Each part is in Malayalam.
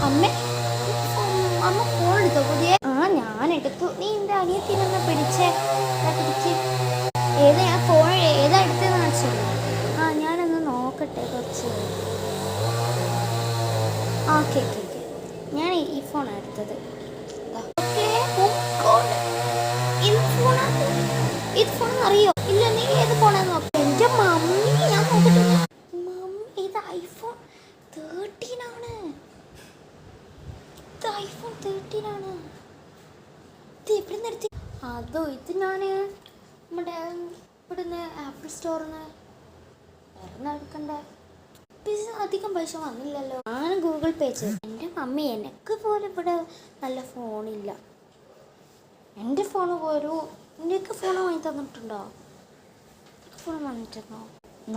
അമ്മ അമ്മ ഫോൺ എടുത്തോ പുതിയ? ഞാൻ എടുത്തു. നീ എൻ്റെ അനിയത്തിനൊന്ന് പിടിച്ച്. ഏതാ ഞാൻ ഫോൺ ഏതാ എടുത്തതെന്ന് വെച്ചോ? ഞാനൊന്ന് നോക്കട്ടെ കുറച്ച്. ഓക്കെ ഓക്കെ ഓക്കെ, ഞാൻ ഈ ഫോണാണ് എടുത്തത്. ഇത് ഫോൺ അറിയോ? ഇല്ല, നീ ഏത് ഫോണാന്ന് നോക്കാം. എൻ്റെ മമ്മി, ഞാൻ നോക്കട്ടെ. മമ്മി, ഇത് ഐഫോൺ 13 ആണ്. ഇത് ഐഫോൺ 13 ആണ്. ഇത് എവിടെ നിന്ന് എടുത്തി? അതോ, ഇത് ഞാൻ നമ്മുടെ ഇവിടുന്ന് ആപ്പിൾ സ്റ്റോറിൽ നിന്ന് എടുക്കണ്ട. അധികം പൈസ വന്നില്ലല്ലോ. ഞാൻ ഗൂഗിൾ പേ ചെയ്തു. എൻ്റെ മമ്മി, എനിക്ക് പോലെ ഇവിടെ നല്ല ഫോണില്ല. എൻ്റെ ഫോൺ പോലും എനിക്ക് ഫോൺ വാങ്ങി തന്നിട്ടുണ്ടോ? ഫോൺ വന്നിട്ടുണ്ടോ?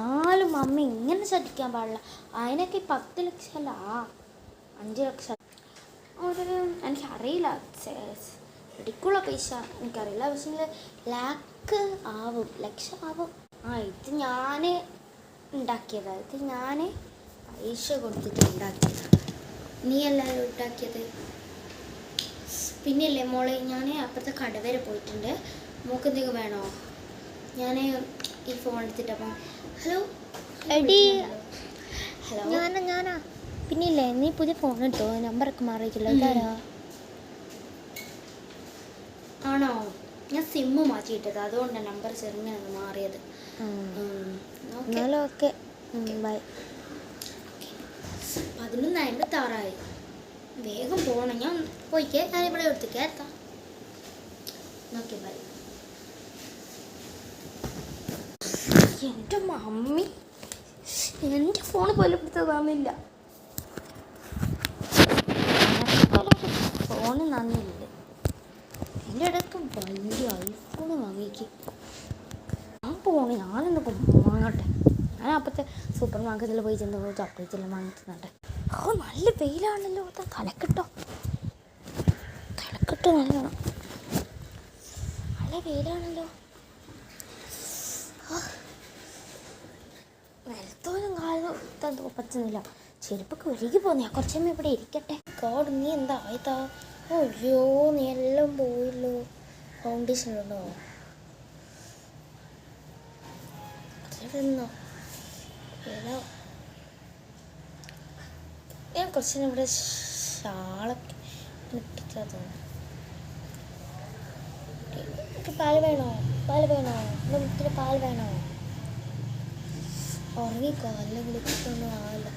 4 മമ്മി ഇങ്ങനെ ചതിക്കാൻ പാടില്ല. അതിനൊക്കെ 10 ലക്ഷം അല്ല, 5 ലക്ഷം. എനിക്കറിയില്ല, എടുക്കുള്ള പൈസ എനിക്കറിയില്ല. പക്ഷേ ലാക്ക് ആവും, ലക്ഷം ആവും. ഇത് ഞാൻ ഉണ്ടാക്കിയതാണ്. ഇത് ഞാൻ പൈസ കൊടുത്തിട്ട് ഉണ്ടാക്കിയതാണ്. നീ എല്ലാവരും ഉണ്ടാക്കിയത്. പിന്നെയല്ലേ മോളെ, ഞാൻ അപ്പുറത്തെ കട വരെ പോയിട്ടുണ്ട്. മോക്ക് എന്തെങ്കിലും വേണോ? ഞാൻ ഈ ഫോൺ എടുത്തിട്ടപ്പം. ഹലോ എടി, ഹലോ. ഞാനാ. പിന്നെയില്ലേ, നീ പുതിയ ഫോൺ എടുത്തോ? നമ്പറൊക്കെ മാറിയിട്ടില്ല. ഇതാരാ? ആണോ? ഞാൻ സിമ്മ് മാറ്റിയിട്ടത്, അതുകൊണ്ടാണ് നമ്പർ ചെറുങ്ങനെ മാറിയത്. Okay, bye. 11:56. വേഗം പോകണം. ഞാൻ പോയിക്കേ, ഞാനിവിടെ എടുത്തേക്ക് എത്താം. Okay, bye. എൻ്റെ മമ്മി എൻ്റെ ഫോൺ പോലും എടുത്ത് തന്നില്ല. ഫോണ് നന്നില്ല. എൻ്റെ ഇടയ്ക്ക് വലിയ ഐഫോൺ വാങ്ങിക്ക്. ഞാനൊന്ന് വാങ്ങട്ടെ. ഞാൻ അപ്പത്തെ സൂപ്പർ മാർക്കറ്റിൽ പോയി ചെന്ന് ചോക്ലേറ്റ് എല്ലാം വാങ്ങിക്കുന്നുണ്ട്. നല്ല വെയിലാണല്ലോ. തലക്കെട്ടോ നല്ലോണം. നല്ല വെയിലാണല്ലോ. നിലത്തോലും കാലം പറ്റുന്നില്ല. ചെരുപ്പൊക്കെ ഒഴുകി പോന്നു. ഞാൻ കുറച്ചമ്മ ഇവിടെ ഇരിക്കട്ടെ. ഗോഡ്, നീ എന്താ ആയതാ? അയ്യോ, നീ എല്ലാം പോയല്ലോ. ഫൗണ്ടേഷൻ ഉണ്ടോ? ഞാൻ കുറച്ച് ഇവിടെ ഷാളൊക്കെ ഇട്ടിട്ടാ തോന്നുന്നു. പാല് വേണോ? മുത്തിന് പാൽ വേണോ? ഉറങ്ങിക്കോ, അല്ല വിളിച്ചിട്ടൊന്നും ആവില്ല.